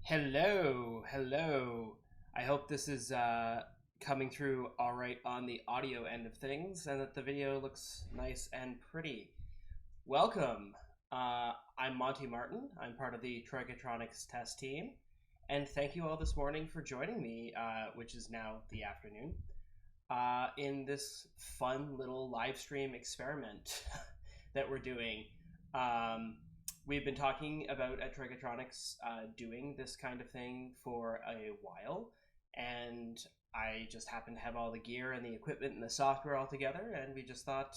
Hello. I hope this is coming through all right on the audio end of things and that the video looks nice and pretty. Welcome. I'm Monty Martin. I'm part of the Trigatronics test team. And thank you all this morning for joining me, which is now the afternoon, in this fun little live stream experiment that we're doing. We've been talking about at Trigatronics doing this kind of thing for a while, and I just happen to have all the gear and the equipment and the software all together, and we just thought,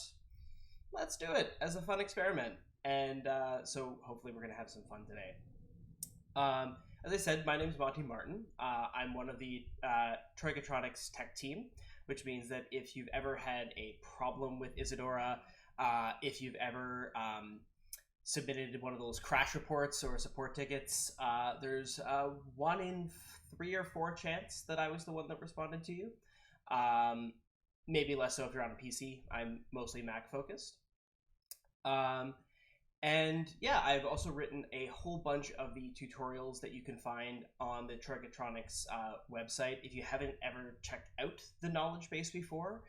let's do it as a fun experiment. And so hopefully we're going to have some fun today. As I said, my name is Monty Martin. I'm one of the Trigatronics tech team, which means that if you've ever had a problem with Isadora, if you've ever submitted one of those crash reports or support tickets, there's a 1 in 3 or 4 chance that I was the one that responded to you. Maybe less so if you're on a PC. I'm mostly Mac focused. And yeah, I've also written a whole bunch of the tutorials that you can find on the Trigatronics website. If you haven't ever checked out the knowledge base before,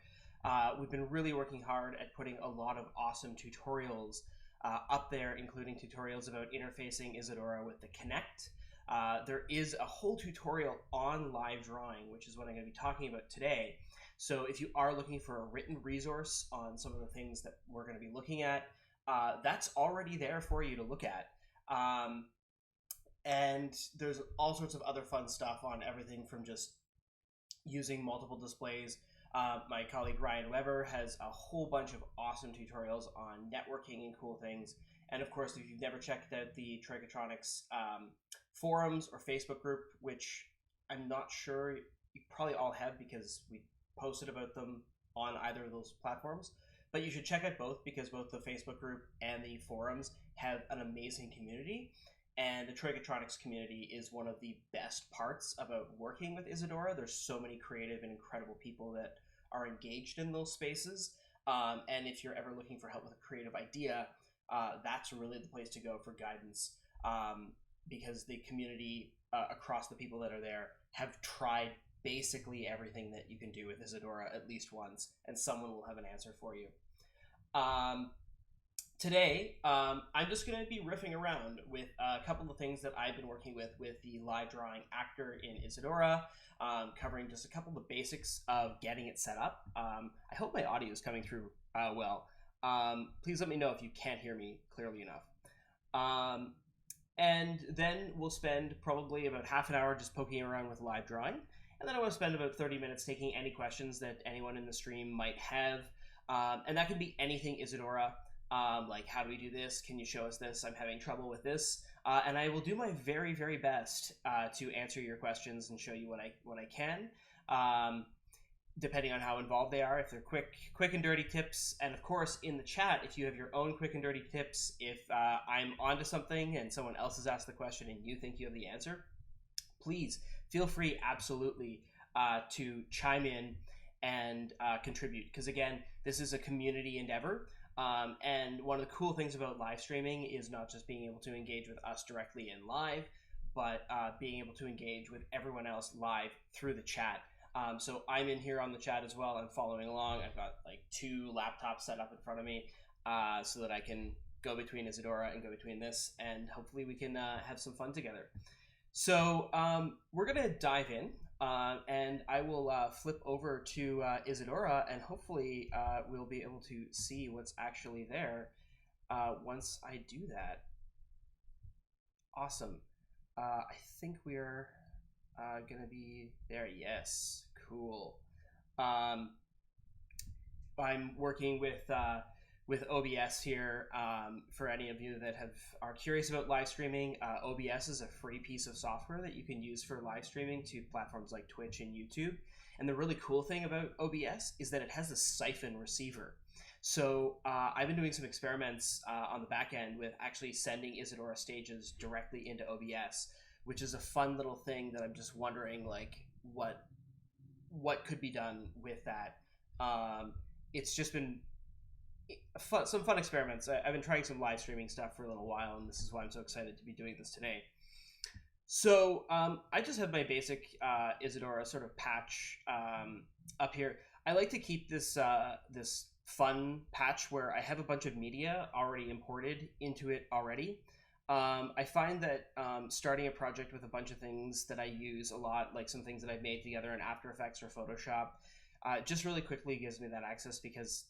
we've been really working hard at putting a lot of awesome tutorials up there, including tutorials about interfacing Isadora with the Kinect. There is a whole tutorial on live drawing, which is what I'm going to be talking about today. So if you are looking for a written resource on some of the things that we're going to be looking at, that's already there for you to look at. And there's all sorts of other fun stuff on everything from just using multiple displays. My colleague Ryan Weber has a whole bunch of awesome tutorials on networking and cool things. And of course, if you've never checked out the Trigatronics forums or Facebook group, which I'm not sure you probably all have because we posted about them on either of those platforms, but you should check out both because both the Facebook group and the forums have an amazing community. And the Trigatronics community is one of the best parts about working with Isadora. There's so many creative and incredible people that are engaged in those spaces. And if you're ever looking for help with a creative idea, that's really the place to go for guidance, because the community across the people that are there have tried basically everything that you can do with Isadora at least once, and someone will have an answer for you. Today, I'm just going to be riffing around with a couple of things that I've been working with the live drawing actor in Isadora, covering just a couple of the basics of getting it set up. I hope my audio is coming through well. Please let me know if you can't hear me clearly enough. And then we'll spend probably about half an hour just poking around with live drawing. And then I want to spend about 30 minutes taking any questions that anyone in the stream might have. And that could be anything Isadora. Like, how do we do this? Can you show us this? I'm having trouble with this. And I will do my very, very best to answer your questions and show you what I can, depending on how involved they are, if they're quick and dirty tips. And of course, in the chat, if you have your own quick and dirty tips, if I'm onto something and someone else has asked the question and you think you have the answer, please feel free, absolutely, to chime in and contribute. Because again, this is a community endeavor. And one of the cool things about live streaming is not just being able to engage with us directly in live, but being able to engage with everyone else live through the chat. So I'm in here on the chat as well. I'm following along. I've got like 2 laptops set up in front of me so that I can go between Isadora and go between this, and hopefully we can have some fun together. So we're going to dive in. And I will flip over to Isadora, and hopefully we'll be able to see what's actually there once I do that. Awesome. I think we're going to be there. Yes. Cool. I'm working with OBS here. For any of you that are curious about live streaming, OBS is a free piece of software that you can use for live streaming to platforms like Twitch and YouTube. And the really cool thing about OBS is that it has a siphon receiver. So I've been doing some experiments on the back end with actually sending Isadora stages directly into OBS, which is a fun little thing that I'm just wondering, like, what could be done with that. It's just been some fun experiments. I've been trying some live streaming stuff for a little while, and this is why I'm so excited to be doing this today. So I just have my basic Isadora sort of patch up here. I like to keep this this fun patch where I have a bunch of media already imported into it already. I find that starting a project with a bunch of things that I use a lot, like some things that I've made together in After Effects or Photoshop, just really quickly gives me that access, because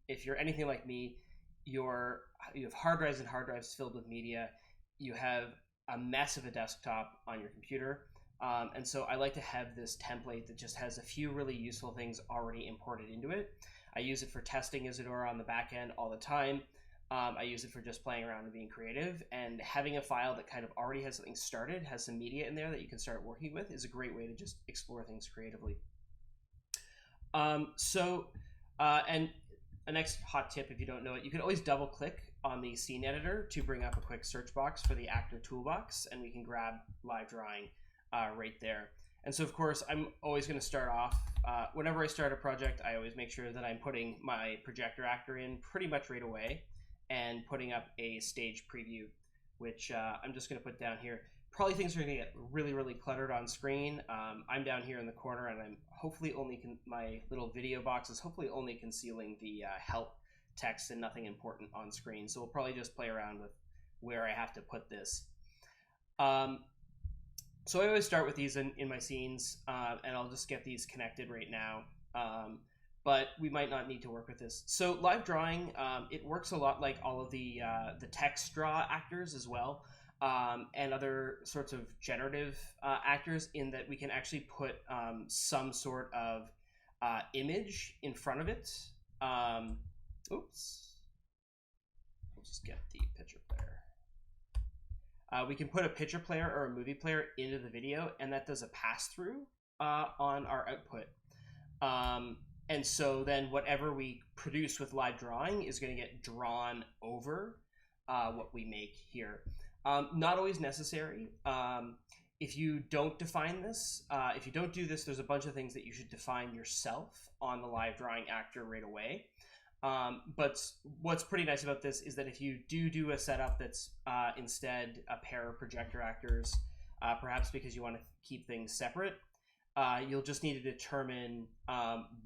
if you're anything like me, you have hard drives and hard drives filled with media. You have a mess of a desktop on your computer. And so I like to have this template that just has a few really useful things already imported into it. I use it for testing Isadora on the back end all the time. I use it for just playing around and being creative, and having a file that kind of already has something started, has some media in there that you can start working with, is a great way to just explore things creatively. And a next hot tip, if you don't know it, you can always double click on the scene editor to bring up a quick search box for the actor toolbox, and we can grab live drawing right there. And so, of course, I'm always going to start off, whenever I start a project, I always make sure that I'm putting my projector actor in pretty much right away, and putting up a stage preview, which I'm just going to put down here. Probably things are going to get really, really cluttered on screen. I'm down here in the corner, and I'm hopefully only my little video box is hopefully only concealing the help text and nothing important on screen. So we'll probably just play around with where I have to put this. So I always start with these in my scenes, and I'll just get these connected right now. But we might not need to work with this. So live drawing, it works a lot like all of the text draw actors as well, and other sorts of generative actors, in that we can actually put some sort of image in front of it. Oops. We'll just get the picture player. We can put a picture player or a movie player into the video, and that does a pass-through on our output. And so then whatever we produce with live drawing is going to get drawn over what we make here. Not always necessary. If you don't define this, if you don't do this, there's a bunch of things that you should define yourself on the live drawing actor right away. But what's pretty nice about this is that if you do a setup that's instead a pair of projector actors, perhaps because you want to keep things separate, you'll just need to determine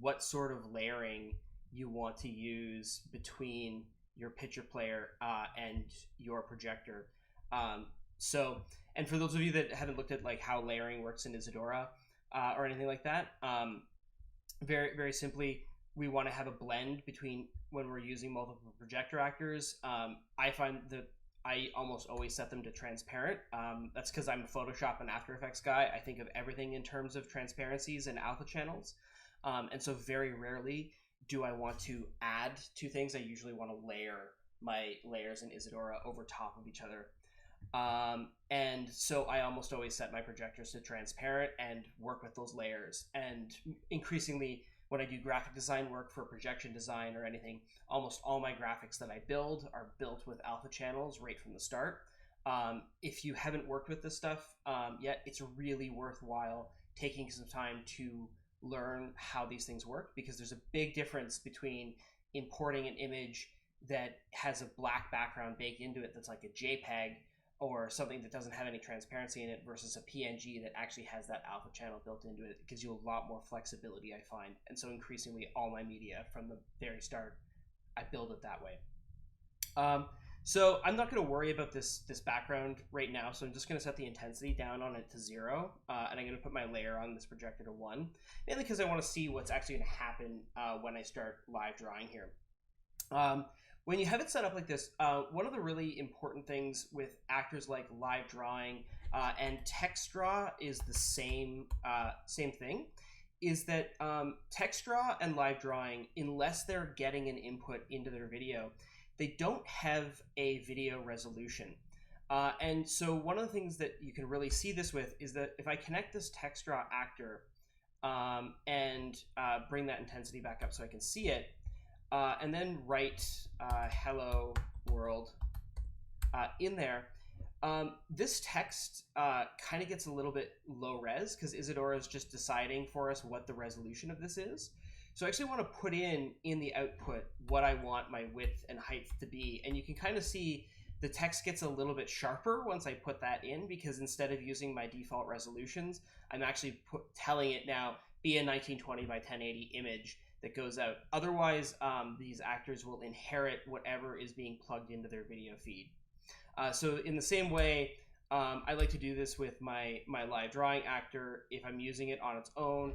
what sort of layering you want to use between your picture player and your projector. And for those of you that haven't looked at like how layering works in Isadora or anything like that, very, very simply, we want to have a blend between when we're using multiple projector actors. I find that I almost always set them to transparent. That's because I'm a Photoshop and After Effects guy. I think of everything in terms of transparencies and alpha channels. And so very rarely do I want to add two things. I usually want to layer my layers in Isadora over top of each other. And so I almost always set my projectors to transparent and work with those layers. And increasingly, when I do graphic design work for projection design or anything, almost all my graphics that I build are built with alpha channels right from the start. If you haven't worked with this stuff yet, it's really worthwhile taking some time to learn how these things work, because there's a big difference between importing an image that has a black background baked into it that's like a JPEG, or something that doesn't have any transparency in it, versus a PNG that actually has that alpha channel built into it. It gives you a lot more flexibility, I find. And so increasingly all my media from the very start, I build it that way. So I'm not going to worry about this background right now. So I'm just going to set the intensity down on it to 0. And I'm going to put my layer on this projector to 1, mainly because I want to see what's actually going to happen when I start live drawing here. When you have it set up like this, one of the really important things with actors like live drawing and text draw is the same thing, is that text draw and live drawing, unless they're getting an input into their video, they don't have a video resolution. And so one of the things that you can really see this with is that if I connect this text draw actor and bring that intensity back up so I can see it, and then write hello world in there, this text kind of gets a little bit low res, because Isadora is just deciding for us what the resolution of this is. So I actually want to put in the output what I want my width and height to be, and you can kind of see the text gets a little bit sharper once I put that in, because instead of using my default resolutions, I'm actually telling it now, be a 1920 by 1080 image that goes out. Otherwise, these actors will inherit whatever is being plugged into their video feed. So in the same way, I like to do this with my live drawing actor. If I'm using it on its own,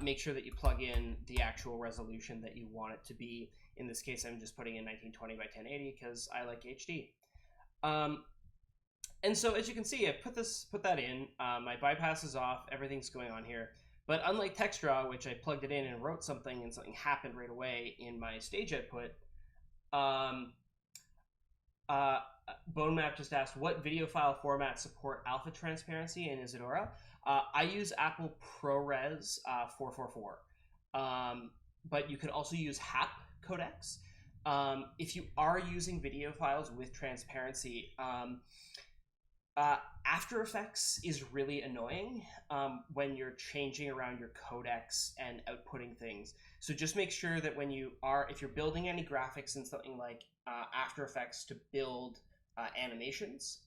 make sure that you plug in the actual resolution that you want it to be. In this case, I'm just putting in 1920 by 1080 because I like HD. And so as you can see, I put that in. My bypass is off. Everything's going on here. But unlike TextDraw, which I plugged it in and wrote something and something happened right away in my stage output, BoneMap just asked, what video file formats support alpha transparency in Isadora? I use Apple ProRes 444, but you could also use HAP codecs. If you are using video files with transparency, After Effects is really annoying when you're changing around your codecs and outputting things. So just make sure that if you're building any graphics in something like After Effects to build animations,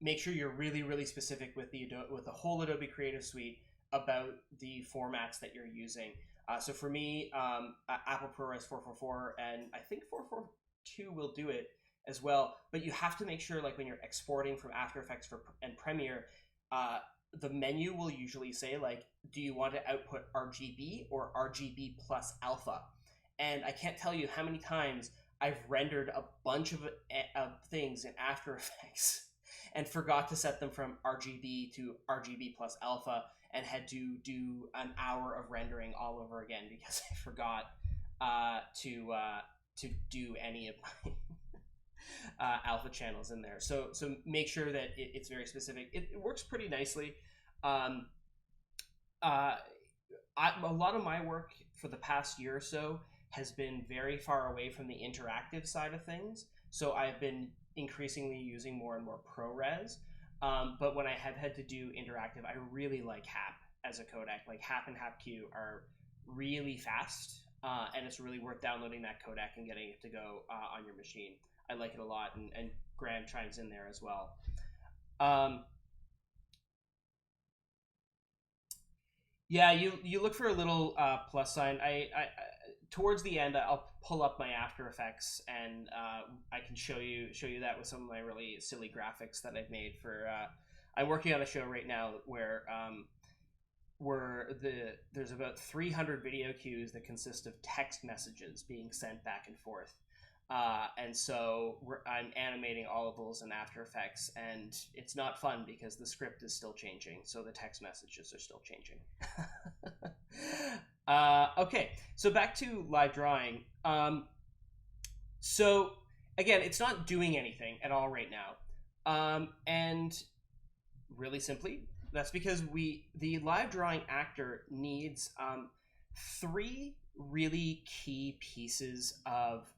make sure you're really, really specific with the whole Adobe Creative Suite about the formats that you're using. So for me, Apple ProRes 444 and I think 442 will do it as well, but you have to make sure, like when you're exporting from After Effects and Premiere, the menu will usually say, like, do you want to output RGB or RGB plus alpha? And I can't tell you how many times I've rendered a bunch of things in After Effects and forgot to set them from RGB to RGB plus alpha and had to do an hour of rendering all over again because I forgot to do any of my alpha channels in there. So make sure that it's very specific. It works pretty nicely. A lot of my work for the past year or so has been very far away from the interactive side of things. So I've been increasingly using more and more ProRes. But when I have had to do interactive, I really like HAP as a codec. Like HAP and HAPQ are really fast, and it's really worth downloading that codec and getting it to go on your machine. I like it a lot, and Graham chimes in there as well. Yeah, you look for a little plus sign. I towards the end, I'll pull up my After Effects and I can show you that with some of my really silly graphics that I've made for. I'm working on a show right now where there's about 300 video cues that consist of text messages being sent back and forth. And so I'm animating all of those in After Effects, and it's not fun because the script is still changing, so the text messages are still changing. Okay, so back to live drawing. So again, it's not doing anything at all right now, and really simply, that's because the live drawing actor needs 3 really key pieces of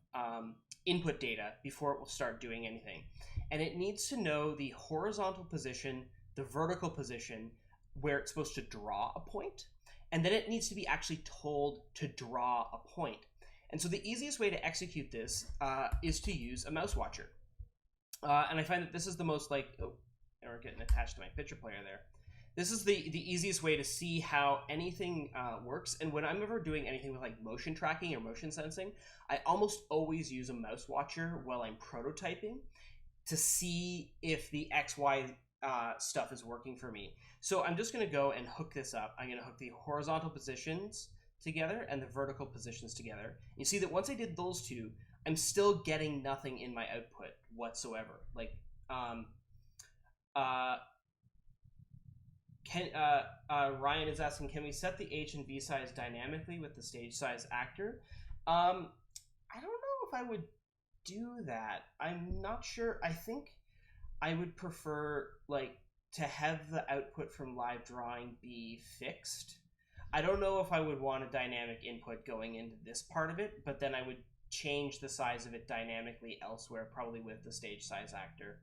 input data before it will start doing anything. And it needs to know the horizontal position, the vertical position, where it's supposed to draw a point, and then it needs to be actually told to draw a point. And so the easiest way to execute this is to use a mouse watcher. And I find that this is the most we're getting attached to my picture player there. This is the easiest way to see how anything works. And when I'm ever doing anything with like motion tracking or motion sensing, I almost always use a mouse watcher while I'm prototyping to see if the XY stuff is working for me. So I'm just going to go and hook this up. I'm going to hook the horizontal positions together and the vertical positions together. You see that once I did those two, I'm still getting nothing in my output whatsoever. Like, Ryan is asking, can we set the H and V size dynamically with the stage size actor? I don't know if I would do that. I'm not sure. I think I would prefer to have the output from live drawing be fixed. I don't know if I would want a dynamic input going into this part of it, but then I would change the size of it dynamically elsewhere, probably with the stage size actor.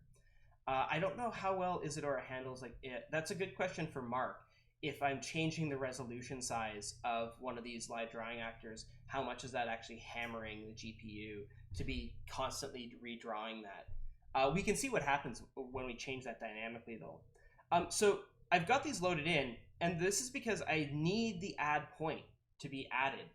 I don't know how well Isadora handles it. That's a good question for Mark. If I'm changing the resolution size of one of these live drawing actors, how much is that actually hammering the GPU to be constantly redrawing that? We can see what happens when we change that dynamically though. So I've got these loaded in, and this is because I need the add point to be added.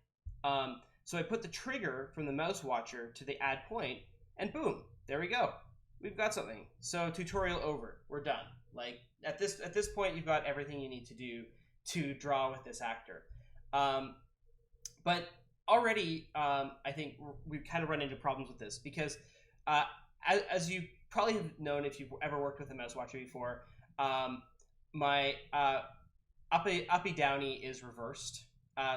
So I put the trigger from the mouse watcher to the add point, and boom, there we go. We've got something. So tutorial over. We're done. Like at this point, you've got everything you need to do to draw with this actor. But already, I think we've kind of run into problems with this because, as you probably have known if you've ever worked with a mouse watcher before, my uppy downy is reversed.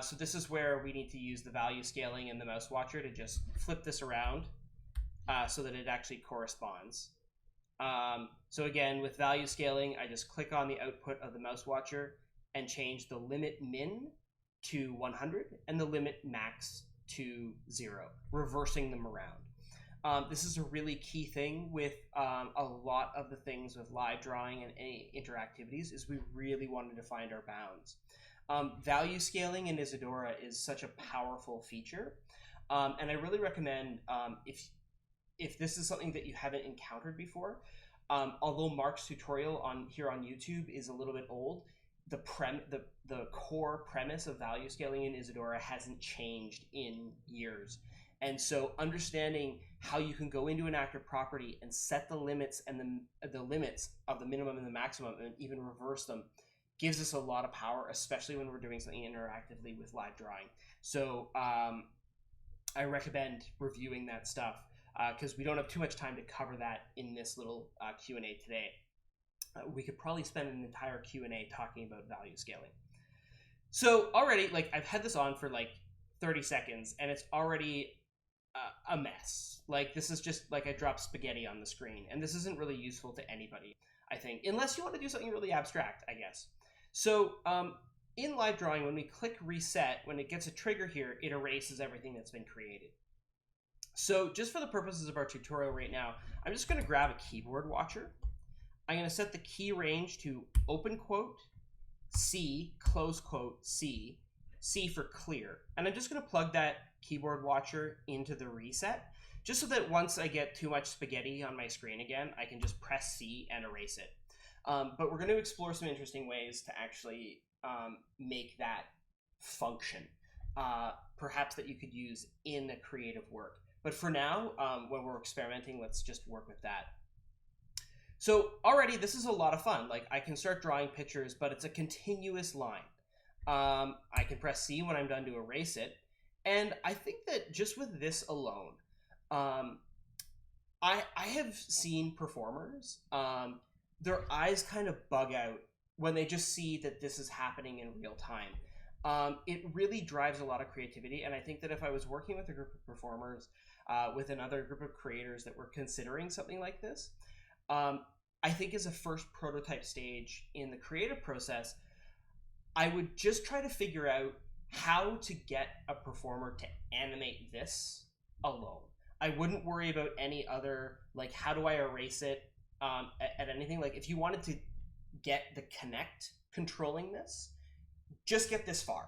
So this is where we need to use the value scaling in the mouse watcher to just flip this around so that it actually corresponds. So again, with value scaling, I just click on the output of the mouse watcher and change the limit min to 100 and the limit max to 0, reversing them around. This is a really key thing with a lot of the things with live drawing and any interactivities is we really want to define our bounds. Value scaling in Isadora is such a powerful feature, and I really recommend if this is something that you haven't encountered before, although Mark's tutorial here on YouTube is a little bit old, the core premise of value scaling in Isadora hasn't changed in years. And so understanding how you can go into an actor property and set the limits and the limits of the minimum and the maximum and even reverse them gives us a lot of power, especially when we're doing something interactively with live drawing. So I recommend reviewing that stuff because we don't have too much time to cover that in this little Q&A today. We could probably spend an entire Q&A talking about value scaling. So already, like, I've had this on for like 30 seconds and it's already a mess. Like, this is just like I dropped spaghetti on the screen, and this isn't really useful to anybody, I think, unless you want to do something really abstract, I guess. So in live drawing, when we click reset, when it gets a trigger here, it erases everything that's been created. So just for the purposes of our tutorial right now, I'm just going to grab a keyboard watcher. I'm going to set the key range to open quote, C, close quote, C, C for clear. And I'm just going to plug that keyboard watcher into the reset, just so that once I get too much spaghetti on my screen again, I can just press C and erase it. But we're going to explore some interesting ways to actually make that function, perhaps that you could use in a creative work. But for now, when we're experimenting, let's just work with that. So already this is a lot of fun. Like, I can start drawing pictures, but it's a continuous line. I can press C when I'm done to erase it. And I think that just with this alone, I have seen performers, their eyes kind of bug out when they just see that this is happening in real time. It really drives a lot of creativity. And I think that if I was working with a group of performers, with another group of creators that were considering something like this, I think as a first prototype stage in the creative process, I would just try to figure out how to get a performer to animate this alone. I wouldn't worry about any other, like, how do I erase it at anything. Like, if you wanted to get the Kinect controlling this, just get this far.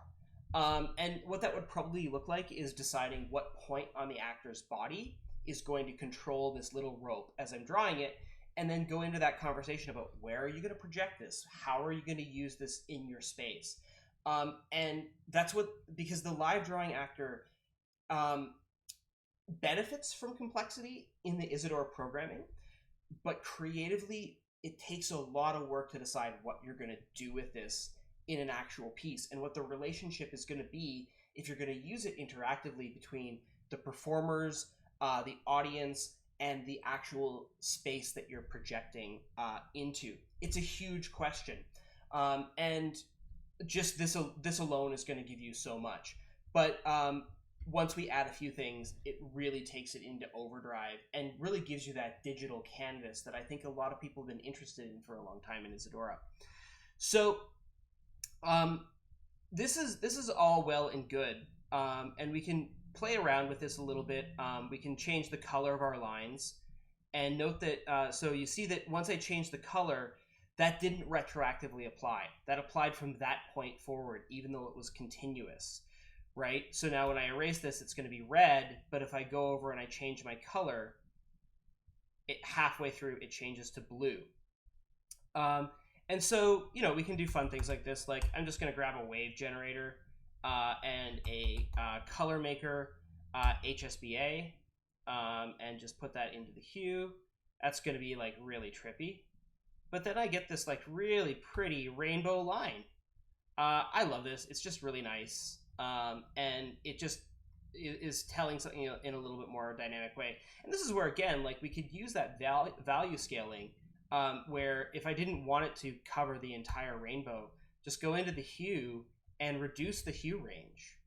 And what that would probably look like is deciding what point on the actor's body is going to control this little rope as I'm drawing it, and then go into that conversation about where are you going to project this? How are you going to use this in your space? And that's because the live drawing actor benefits from complexity in the Isadora programming, but creatively, it takes a lot of work to decide what you're going to do with this in an actual piece and what the relationship is going to be if you're going to use it interactively between the performers, the audience, and the actual space that you're projecting into. It's a huge question. And just this alone is going to give you so much. But once we add a few things, it really takes it into overdrive and really gives you that digital canvas that I think a lot of people have been interested in for a long time in Isadora. So this is all well and good, and we can play around with this a little bit. We can change the color of our lines, and note that so you see that once I changed the color, that didn't retroactively apply. That applied from that point forward, even though it was continuous, right? So now when I erase this, it's going to be red, but if I go over and I change my color, halfway through it changes to blue. And so, you know, we can do fun things like this. Like I'm just going to grab a wave generator and a color maker HSBA and just put that into the hue. That's going to be like really trippy. But then I get this like really pretty rainbow line. I love this. It's just really nice. And it just is telling something, you know, in a little bit more dynamic way. And this is where, again, like we could use that value scaling where if I didn't want it to cover the entire rainbow, just go into the hue and reduce the hue range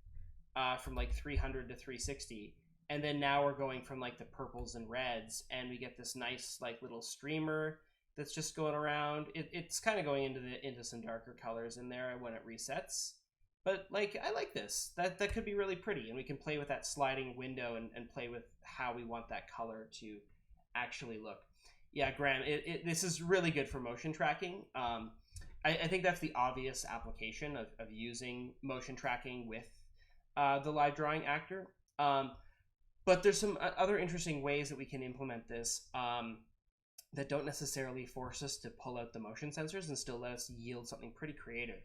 from like 300 to 360. And then now we're going from like the purples and reds, and we get this nice like little streamer that's just going around. It's kind of going into some darker colors in there when it resets. But like I like this. That could be really pretty, and we can play with that sliding window and play with how we want that color to actually look. Yeah, Graham, this is really good for motion tracking. I think that's the obvious application of using motion tracking with the live drawing actor. But there's some other interesting ways that we can implement this that don't necessarily force us to pull out the motion sensors and still let us yield something pretty creative.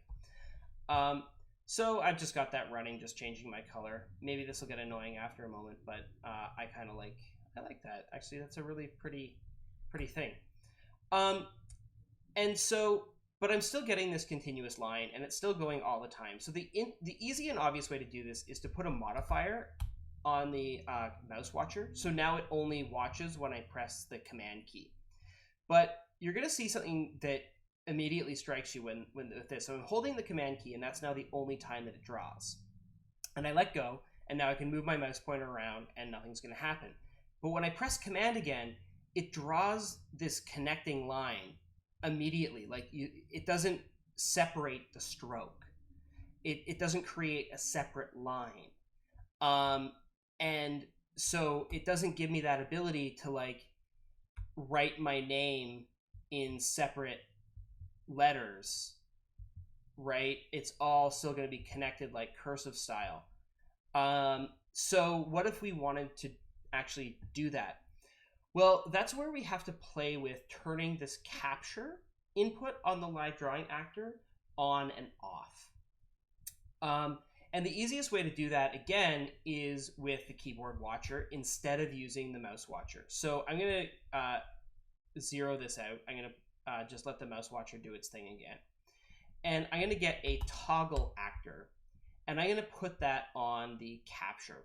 So I've just got that running, just changing my color. Maybe this will get annoying after a moment, but I like that. Actually, that's a really pretty thing. And so, but I'm still getting this continuous line, and it's still going all the time. So the easy and obvious way to do this is to put a modifier on the mouse watcher. So now it only watches when I press the command key. But you're going to see something that immediately strikes you when with this. So I'm holding the command key, and that's now the only time that it draws. And I let go, and now I can move my mouse pointer around, and nothing's going to happen. But when I press command again, it draws this connecting line immediately. Like it doesn't separate the stroke. It doesn't create a separate line. And so it doesn't give me that ability to like write my name in separate letters, right? It's all still going to be connected like cursive style. So what if we wanted to actually do that? Well, that's where we have to play with turning this capture input on the live drawing actor on and off. And the easiest way to do that, again, is with the keyboard watcher instead of using the mouse watcher. So I'm going to zero this out. I'm going to just let the mouse watcher do its thing again. And I'm going to get a toggle actor, and I'm going to put that on the capture.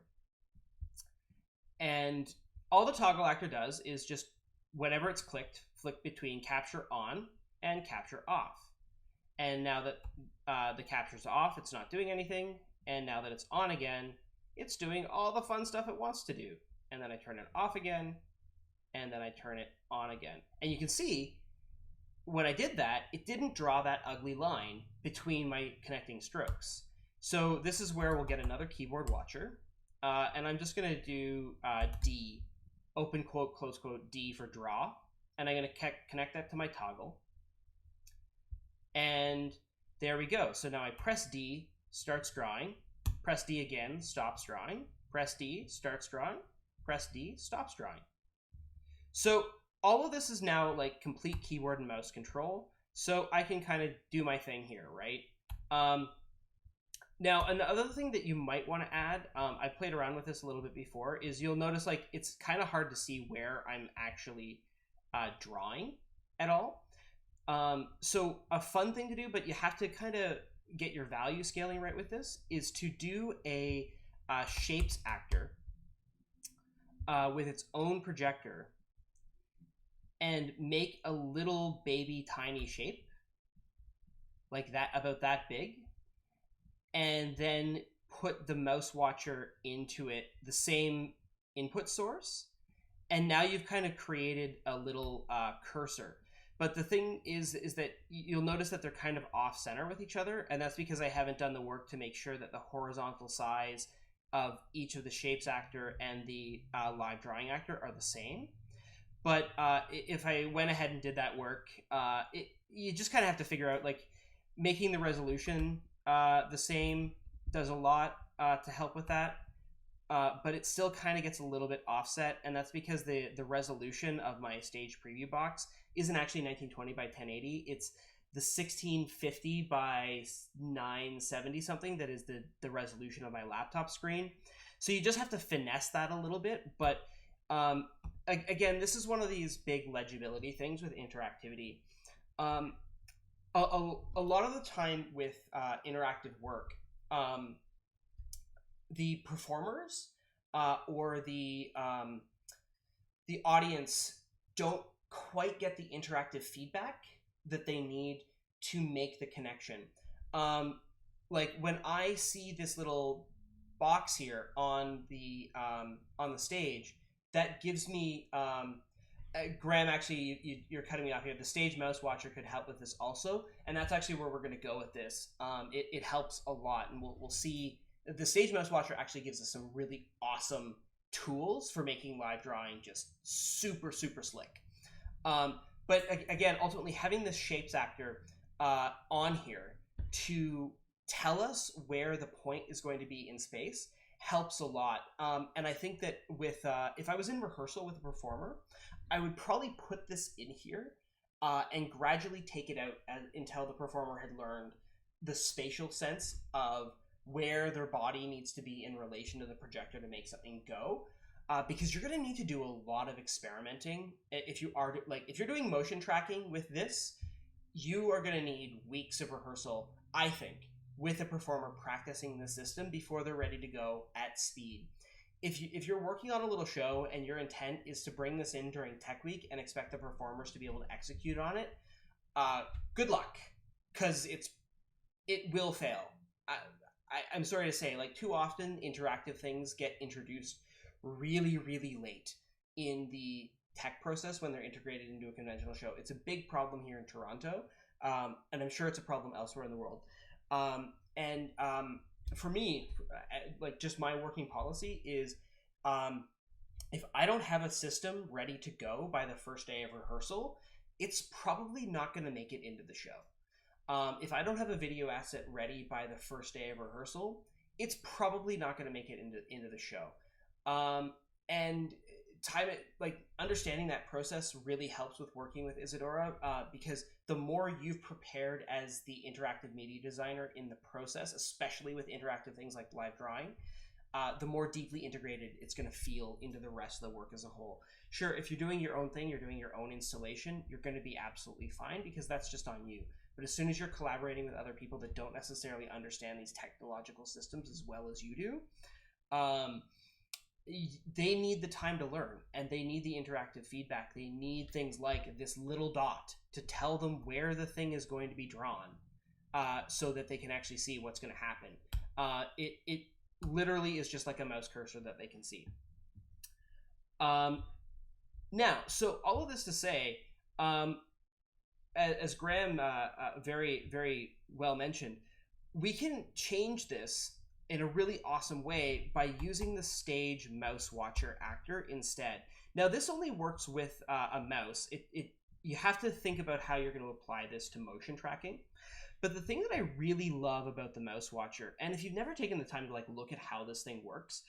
And all the toggle actor does is just, whenever it's clicked, flick between capture on and capture off. And now that the capture's off, it's not doing anything. And now that it's on again, it's doing all the fun stuff it wants to do. And then I turn it off again, and then I turn it on again. And you can see, when I did that, it didn't draw that ugly line between my connecting strokes. So this is where we'll get another keyboard watcher. And I'm just going to do D, open quote, close quote, D for draw. And I'm going to connect that to my toggle. And there we go. So now I press D, starts drawing, press D again, stops drawing, press D, starts drawing, press D, stops drawing. So all of this is now like complete keyboard and mouse control. So I can kind of do my thing here, right? Now, another thing that you might want to add, I played around with this a little bit before, is you'll notice like it's kind of hard to see where I'm actually drawing at all. So a fun thing to do, but you have to kind of get your value scaling right with this, is to do a shapes actor with its own projector and make a little baby tiny shape like that, about that big, and then put the mouse watcher into it, the same input source, and now you've kind of created a little cursor. But the thing is that you'll notice that they're kind of off center with each other, and that's because I haven't done the work to make sure that the horizontal size of each of the shapes actor and the live drawing actor are the same. But if I went ahead and did that work, you just kind of have to figure out, like, making the resolution the same does a lot to help with that. but it still kind of gets a little bit offset, and that's because the resolution of my stage preview box isn't actually 1920 by 1080. It's the 1650 by 970 something that is the resolution of my laptop screen. So you just have to finesse that a little bit, but again, this is one of these big legibility things with interactivity. A lot of the time with interactive work, the performers or the audience don't quite get the interactive feedback that they need to make the connection. Like when I see this little box here on the stage, that gives me Graham, actually, you're cutting me off here. The Stage Mouse Watcher could help with this also, and that's actually where we're going to go with this. It helps a lot, and we'll see. The Stage Mouse Watcher actually gives us some really awesome tools for making live drawing just super, super slick. But again, ultimately, having this Shapes actor on here to tell us where the point is going to be in space helps a lot. And I think that with if I was in rehearsal with a performer, I would probably put this in here and gradually take it out until the performer had learned the spatial sense of where their body needs to be in relation to the projector to make something go. Because you're going to need to do a lot of experimenting. If you're doing motion tracking with this, you are going to need weeks of rehearsal, I think, with a performer practicing the system before they're ready to go at speed. If you're working on a little show and your intent is to bring this in during Tech Week and expect the performers to be able to execute on it, good luck, because it will fail. I'm sorry to say, like, too often interactive things get introduced really, really late in the tech process when they're integrated into a conventional show. It's a big problem here in Toronto, and I'm sure it's a problem elsewhere in the world. For me, like, just my working policy is if I don't have a system ready to go by the first day of rehearsal, it's probably not going to make it into the show. If I don't have a video asset ready by the first day of rehearsal, it's probably not going to make it into the show. And understanding that process really helps with working with Isadora, because the more you've prepared as the interactive media designer in the process, especially with interactive things like live drawing, the more deeply integrated it's going to feel into the rest of the work as a whole. Sure, if you're doing your own thing, you're doing your own installation, you're going to be absolutely fine because that's just on you. But as soon as you're collaborating with other people that don't necessarily understand these technological systems as well as you do, they need the time to learn, and they need the interactive feedback. They need things like this little dot to tell them where the thing is going to be drawn, so that they can actually see what's going to happen. It literally is just like a mouse cursor that they can see. Now, so all of this to say, as Graham very, very well mentioned, we can change this in a really awesome way by using the Stage Mouse Watcher actor instead. Now, this only works with a mouse. You have to think about how you're going to apply this to motion tracking. But the thing that I really love about the Mouse Watcher, and if you've never taken the time to look at how this thing works,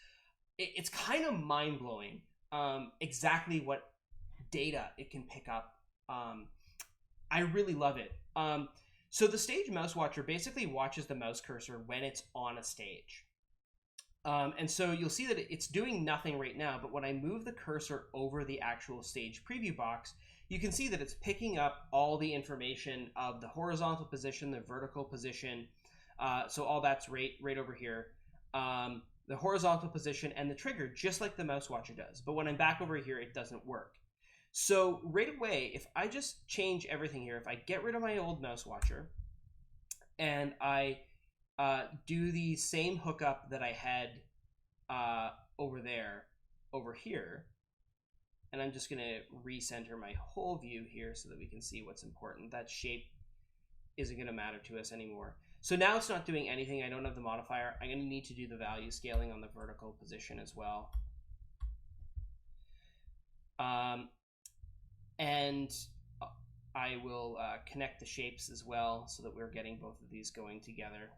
it's kind of mind-blowing exactly what data it can pick up. I really love it. So the Stage Mouse Watcher basically watches the mouse cursor when it's on a stage. And so you'll see that it's doing nothing right now, but when I move the cursor over the actual stage preview box, you can see that it's picking up all the information of the horizontal position, the vertical position. So all that's right over here. The horizontal position and the trigger, just like the Mouse Watcher does. But when I'm back over here, it doesn't work. So right away, if I just change everything here, if I get rid of my old Mouse Watcher and I do the same hookup that I had over here, and I'm just going to recenter my whole view here so that we can see what's important. That shape isn't going to matter to us anymore. So now it's not doing anything. I don't have the modifier. I'm going to need to do the value scaling on the vertical position as well. And I will connect the shapes as well so that we're getting both of these going together.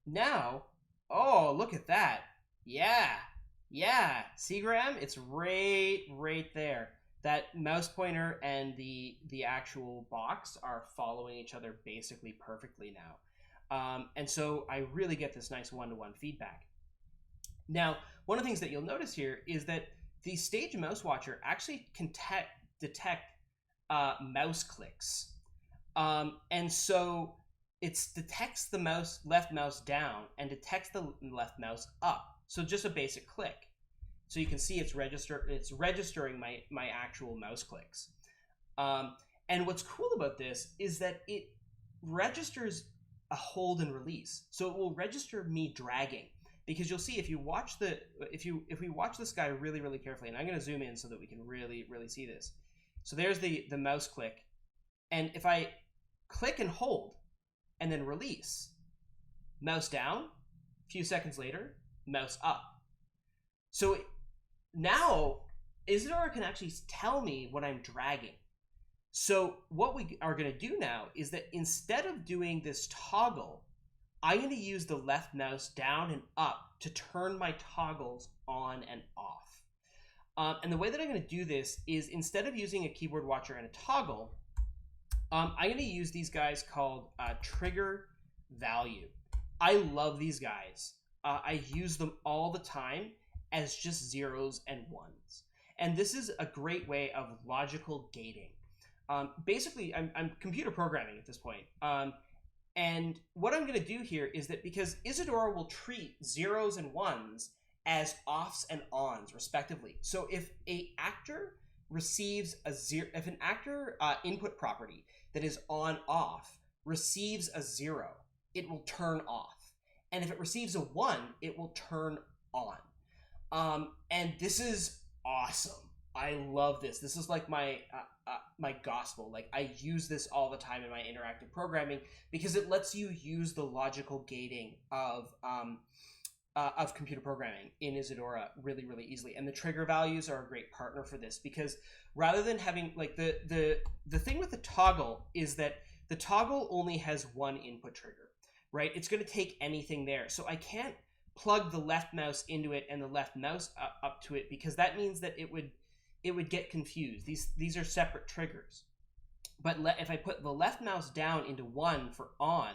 Now, Oh, look at that. Yeah. Yeah. See, Graham? It's right there. That mouse pointer and the actual box are following each other basically perfectly now. And so I really get this nice one-to-one feedback. Now, one of the things that you'll notice here is that the Stage Mouse Watcher actually can detect mouse clicks. And so it detects the left mouse down and detects the left mouse up. So just a basic click. So you can see it's registering my actual mouse clicks. And what's cool about this is that it registers a hold and release. So it will register me dragging, because you'll see if we watch this guy really carefully, and I'm going to zoom in so that we can really see this. So there's the mouse click, and if I click and hold and then release, mouse down, a few seconds later, mouse up. So now Isadora can actually tell me what I'm dragging. So what we are going to do now is that instead of doing this toggle, I'm going to use the left mouse down and up to turn my toggles on and off. And the way that I'm going to do this is, instead of using a keyboard watcher and a toggle, I'm going to use these guys called trigger value. I love these guys. I use them all the time as just zeros and ones. And this is a great way of logical gating. Basically, I'm computer programming at this point. And what I'm going to do here is that, because Isadora will treat zeros and ones as offs and ons respectively. So if an actor receives if an actor input property that is on off receives a 0, it will turn off. And if it receives a 1, it will turn on. And this is awesome. I love this. This is like my gospel. Like, I use this all the time in my interactive programming, because it lets you use the logical gating of computer programming in Isadora really easily. And the trigger values are a great partner for this, because rather than having like the thing with the toggle is that the toggle only has one input trigger, right? It's going to take anything there. So I can't plug the left mouse into it and the left mouse up to it, because that means that it would get confused. These are separate triggers. But if I put the left mouse down into 1 for on,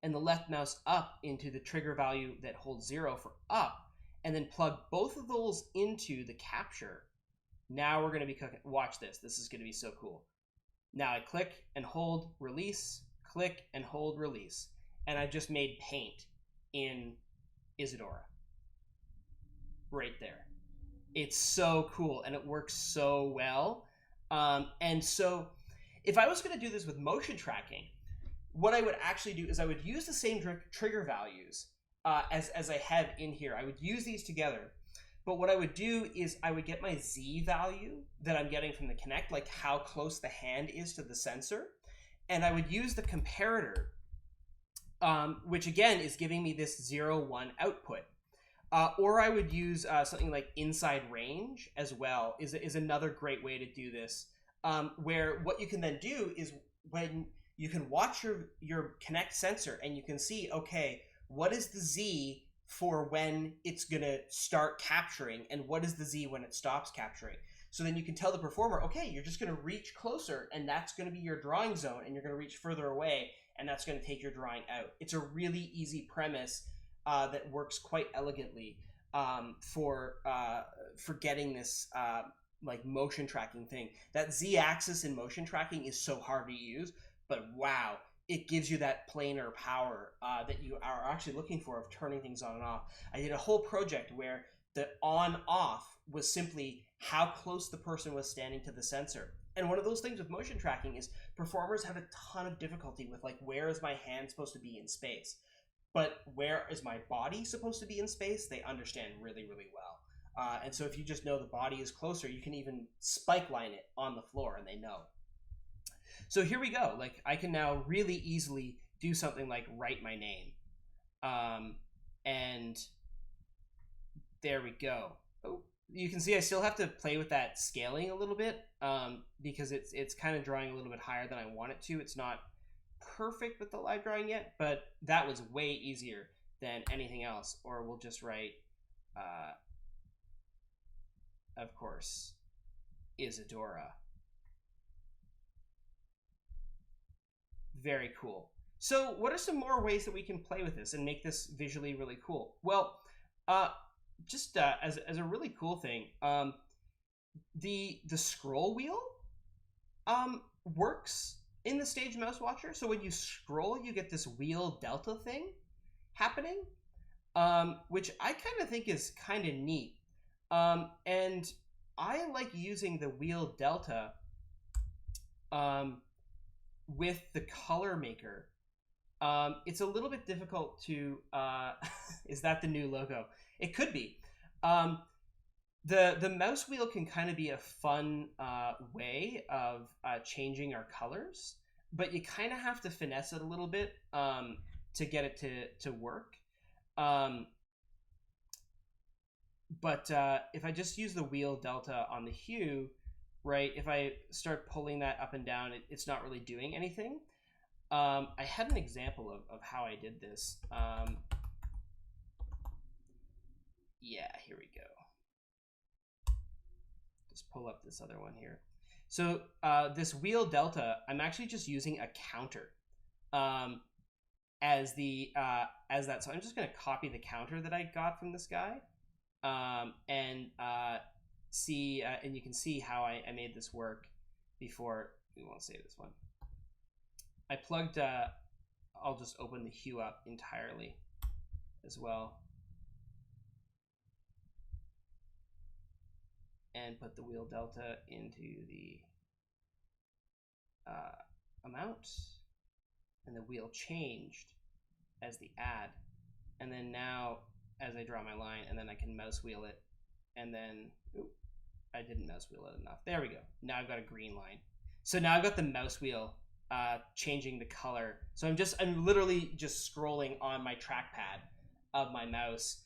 and the left mouse up into the trigger value that holds 0 for up, and then plug both of those into the capture, now we're going to be cooking. Watch this. This is going to be so cool. Now I click and hold, release, click and hold, release. And I just made paint in Isadora. Right there. It's so cool, and it works so well. And so if I was going to do this with motion tracking, what I would actually do is I would use the same trigger values as I have in here. I would use these together. But what I would do is I would get my Z value that I'm getting from the Kinect, like how close the hand is to the sensor. And I would use the comparator, which again is giving me this 0, 1 output. Or I would use something like inside range as well, is another great way to do this, where what you can then do is, when you can watch your Kinect sensor and you can see, okay, what is the Z for when it's going to start capturing, and what is the Z when it stops capturing. So then you can tell the performer, okay, you're just going to reach closer, and that's going to be your drawing zone, and you're going to reach further away, and that's going to take your drawing out. It's a really easy premise that works quite elegantly for getting this like motion tracking thing. That Z-axis in motion tracking is so hard to use, but wow, it gives you that planar power that you are actually looking for, of turning things on and off. I did a whole project where the on-off was simply how close the person was standing to the sensor. And one of those things with motion tracking is performers have a ton of difficulty with, like, where is my hand supposed to be in space? But where is my body supposed to be in space? They understand really well. And so if you just know the body is closer, you can even spike line it on the floor and they know. So here we go. Like, I can now really easily do something like write my name. And there we go. Oh, you can see I still have to play with that scaling a little bit because it's kind of drawing a little bit higher than I want it to. It's not perfect with the live drawing yet, but that was way easier than anything else, or we'll just write, of course, Isadora. Very cool. So what are some more ways that we can play with this and make this visually really cool? Well, just as a really cool thing, the scroll wheel works in the Stage Mouse Watcher. So when you scroll, you get this wheel delta thing happening, which I kind of think is kind of neat. And I like using the wheel delta with the color maker. It's a little bit difficult to is that the new logo? It could be. The mouse wheel can kind of be a fun way of changing our colors, but you kind of have to finesse it a little bit to get it to work. But if I just use the wheel delta on the hue, right, if I start pulling that up and down, it's not really doing anything. I had an example of how I did this. Yeah, here we go. Just pull up this other one here. So this wheel delta, I'm actually just using a counter as that. So I'm just going to copy the counter that I got from this guy, and see, and you can see how I made this work before. We won't save this one. I plugged, I'll just open the hue up entirely as well. And put the wheel delta into the amount. And the wheel changed as the add. And then now, as I draw my line, and then I can mouse wheel it. And then, oops, I didn't mouse wheel it enough. There we go. Now I've got a green line. So now I've got the mouse wheel changing the color. So I'm literally just scrolling on my trackpad of my mouse,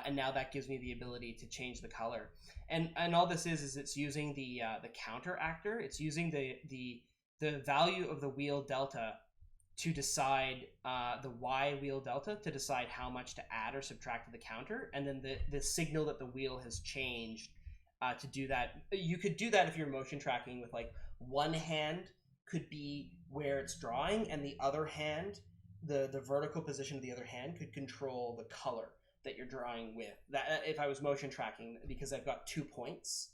and now that gives me the ability to change the color. And all this is it's using the counter actor. It's using the value of the wheel delta to decide the Y wheel delta to decide how much to add or subtract to the counter, and then the signal that the wheel has changed to do that. You could do that if you're motion tracking with like one hand could be where it's drawing, and the other hand, the vertical position of the other hand could control the color that you're drawing with. That if I was motion tracking, because I've got 2 points,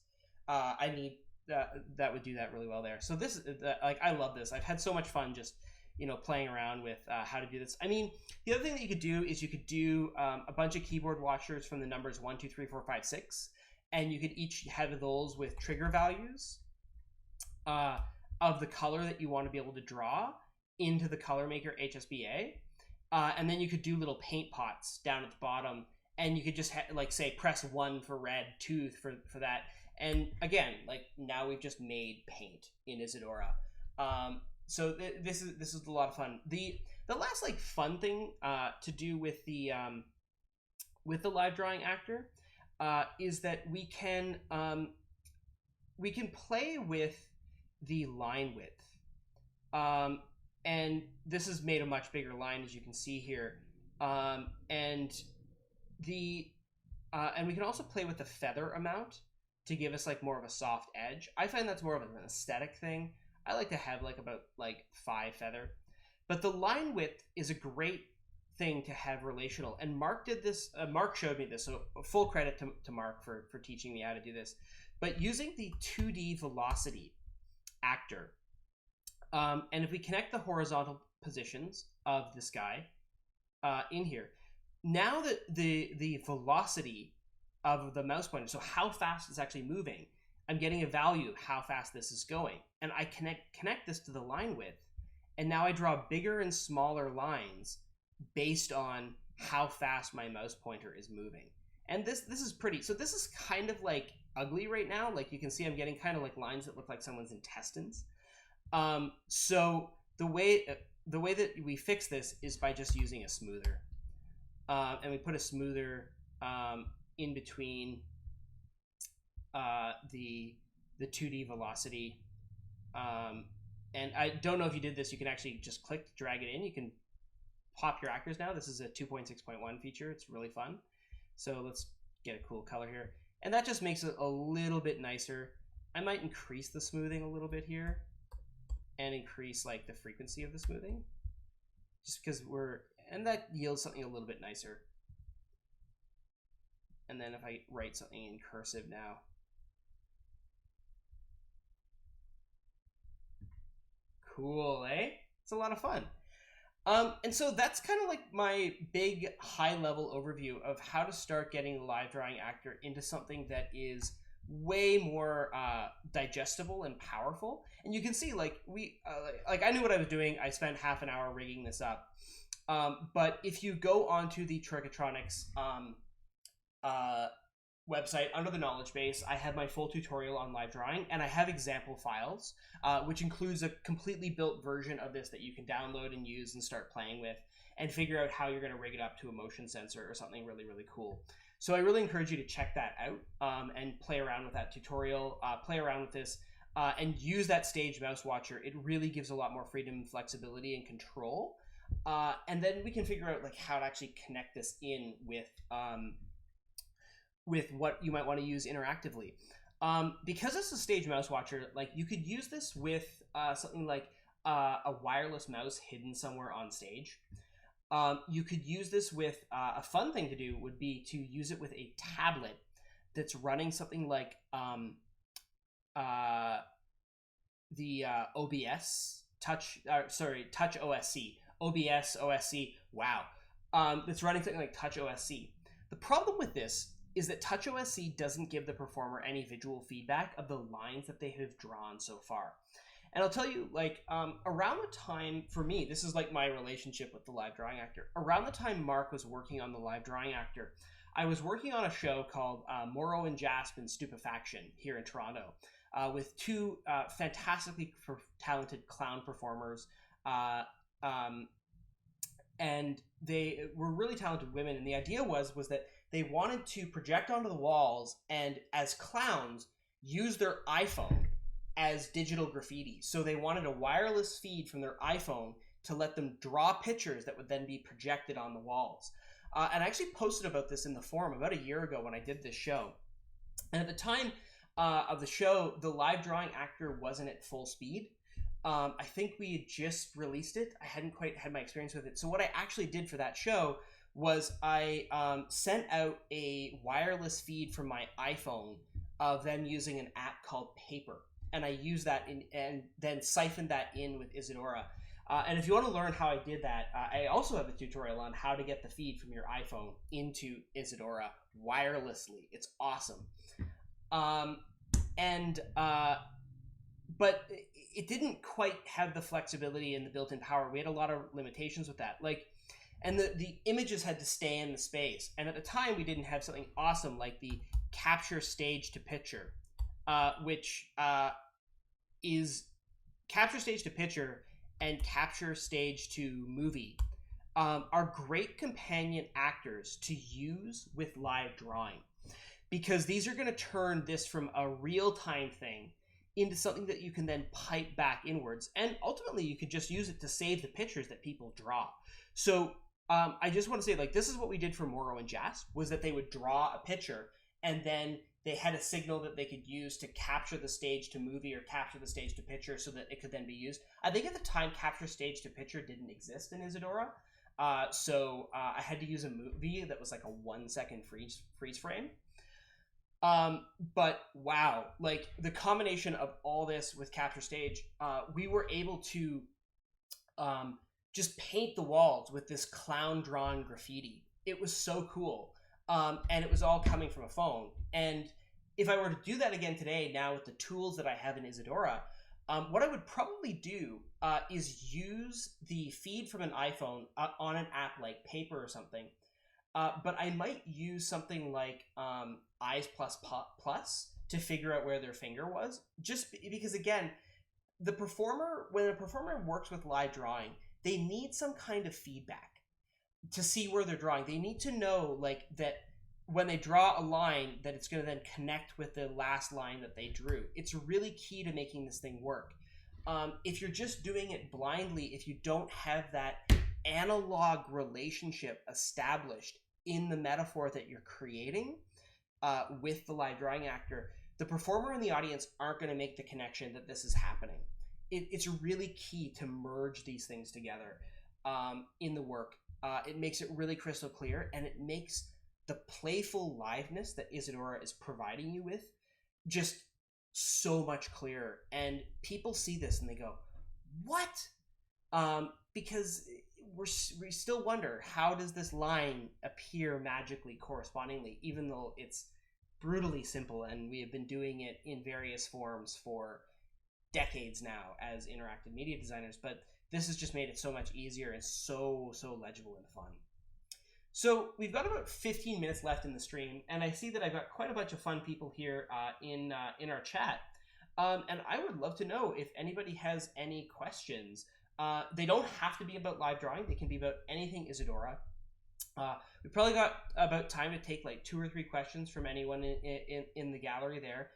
I need that would do that really well there. So this like I love this. I've had so much fun just playing around with how to do this. I mean, the other thing that you could do is you could do a bunch of keyboard watchers from the numbers 1, 2, 3, 4, 5, 6, and you could each have those with trigger values of the color that you want to be able to draw into the color maker HSBA, and then you could do little paint pots down at the bottom, and you could just like say press 1 for red, 2 for that, and again, like now we've just made paint in Isadora. So this is a lot of fun. The last like fun thing to do with the live drawing actor is that we can play with the line width, and this has made a much bigger line, as you can see here, and we can also play with the feather amount to give us like more of a soft edge. I find that's more of an aesthetic thing. I like to have like about like 5 feather, but the line width is a great thing to have relational. And Mark did this. Mark showed me this, so full credit to Mark for teaching me how to do this. But using the 2D velocity actor, and if we connect the horizontal positions of this guy in here, now that the velocity of the mouse pointer, so how fast it's actually moving, I'm getting a value of how fast this is going, and I connect this to the line width, and now I draw bigger and smaller lines based on how fast my mouse pointer is moving. And this is pretty. So this is kind of like ugly right now. Like you can see, I'm getting kind of like lines that look like someone's intestines. So the way that we fix this is by just using a smoother, and we put a smoother in between the 2D velocity, and I don't know if you did this. You can actually just click to drag it in. You can pop your actors now. This is a 2.6.1 feature. It's really fun. So let's get a cool color here. And that just makes it a little bit nicer. I might increase the smoothing a little bit here and increase like the frequency of the smoothing. Just because and that yields something a little bit nicer. And then if I write something in cursive now. Cool, eh? It's a lot of fun. And so that's kind of like my big high-level overview of how to start getting the live drawing actor into something that is way more digestible and powerful. And you can see, like, I knew what I was doing. I spent half an hour rigging this up. But if you go onto the Trichotronics website under the knowledge base, I have my full tutorial on live drawing, and I have example files, which includes a completely built version of this that you can download and use and start playing with and figure out how you're going to rig it up to a motion sensor or something really, really cool. So I really encourage you to check that out and play around with that tutorial, play around with this, and use that stage mouse watcher. It really gives a lot more freedom, flexibility, and control. And then we can figure out like how to actually connect this in with what you might want to use interactively. Because it's a stage mouse watcher, like you could use this with something like a wireless mouse hidden somewhere on stage. You could use this with a fun thing to do would be to use it with a tablet that's running something like the OBS Touch OSC, OBS OSC. Wow, that's running something like Touch OSC. The problem with this is that Touch OSC doesn't give the performer any visual feedback of the lines that they have drawn so far. And I'll tell you, like, around the time, for me, this is like my relationship with the live drawing actor. Around the time Mark was working on the live drawing actor, I was working on a show called Morrow and Jasp in Stupefaction here in Toronto with two fantastically talented clown performers. And they were really talented women. And the idea was that they wanted to project onto the walls and, as clowns, use their iPhone as digital graffiti. So they wanted a wireless feed from their iPhone to let them draw pictures that would then be projected on the walls. And I actually posted about this in the forum about a year ago when I did this show. And at the time of the show, the live drawing actor wasn't at full speed. I think we had just released it. I hadn't quite had my experience with it. So what I actually did for that show was I sent out a wireless feed from my iPhone of them using an app called Paper. And I used that and then siphoned that in with Isadora. And if you want to learn how I did that, I also have a tutorial on how to get the feed from your iPhone into Isadora wirelessly. It's awesome. But it didn't quite have the flexibility and the built-in power. We had a lot of limitations with that. And the images had to stay in the space. And at the time, we didn't have something awesome like the capture stage to picture, which is capture stage to picture and capture stage to movie are great companion actors to use with live drawing, because these are going to turn this from a real-time thing into something that you can then pipe back inwards. And ultimately, you could just use it to save the pictures that people draw. So I just want to say, like, this is what we did for Morrow and Jasp, was that they would draw a picture and then they had a signal that they could use to capture the stage to movie or capture the stage to picture so that it could then be used. I think at the time, capture stage to picture didn't exist in Isadora. So I had to use a movie that was like a 1 second freeze frame. But wow, like the combination of all this with capture stage, we were able to just paint the walls with this clown drawn graffiti. It was so cool. And it was all coming from a phone. And if I were to do that again today, now with the tools that I have in Isadora, what I would probably do is use the feed from an iPhone on an app like Paper or something. But I might use something like Eyes Plus to figure out where their finger was. Just because, again, when a performer works with live drawing, they need some kind of feedback to see where they're drawing. They need to know, like, that when they draw a line, that it's going to then connect with the last line that they drew. It's really key to making this thing work. If you're just doing it blindly, if you don't have that analog relationship established in the metaphor that you're creating with the live drawing actor, the performer and the audience aren't going to make the connection that this is happening. It's really key to merge these things together in the work. It makes it really crystal clear, and it makes the playful liveness that Isadora is providing you with just so much clearer. And people see this and they go, what? Because we still wonder, how does this line appear magically correspondingly, even though it's brutally simple, and we have been doing it in various forms for decades now as interactive media designers, but this has just made it so much easier and so legible and fun. So we've got about 15 minutes left in the stream, and I see that I've got quite a bunch of fun people here in our chat, and I would love to know if anybody has any questions. They don't have to be about live drawing. They can be about anything Isadora. We probably got about time to take like 2 or 3 questions from anyone in the gallery there.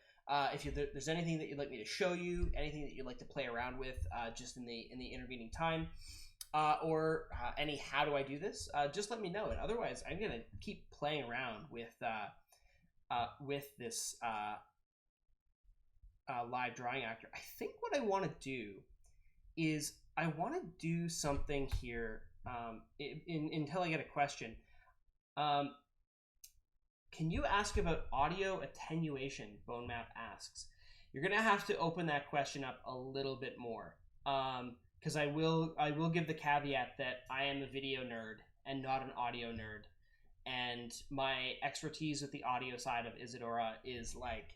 If there's anything that you'd like me to show you, anything that you'd like to play around with just in the intervening time, or any how do I do this, just let me know. And otherwise, I'm going to keep playing around with this live drawing actor. I think what I want to do is I want to do something here until I get a question. Can you ask about audio attenuation? Bone Map asks. You're gonna have to open that question up a little bit more, because I will give the caveat that I am a video nerd and not an audio nerd, and my expertise with the audio side of Isadora is like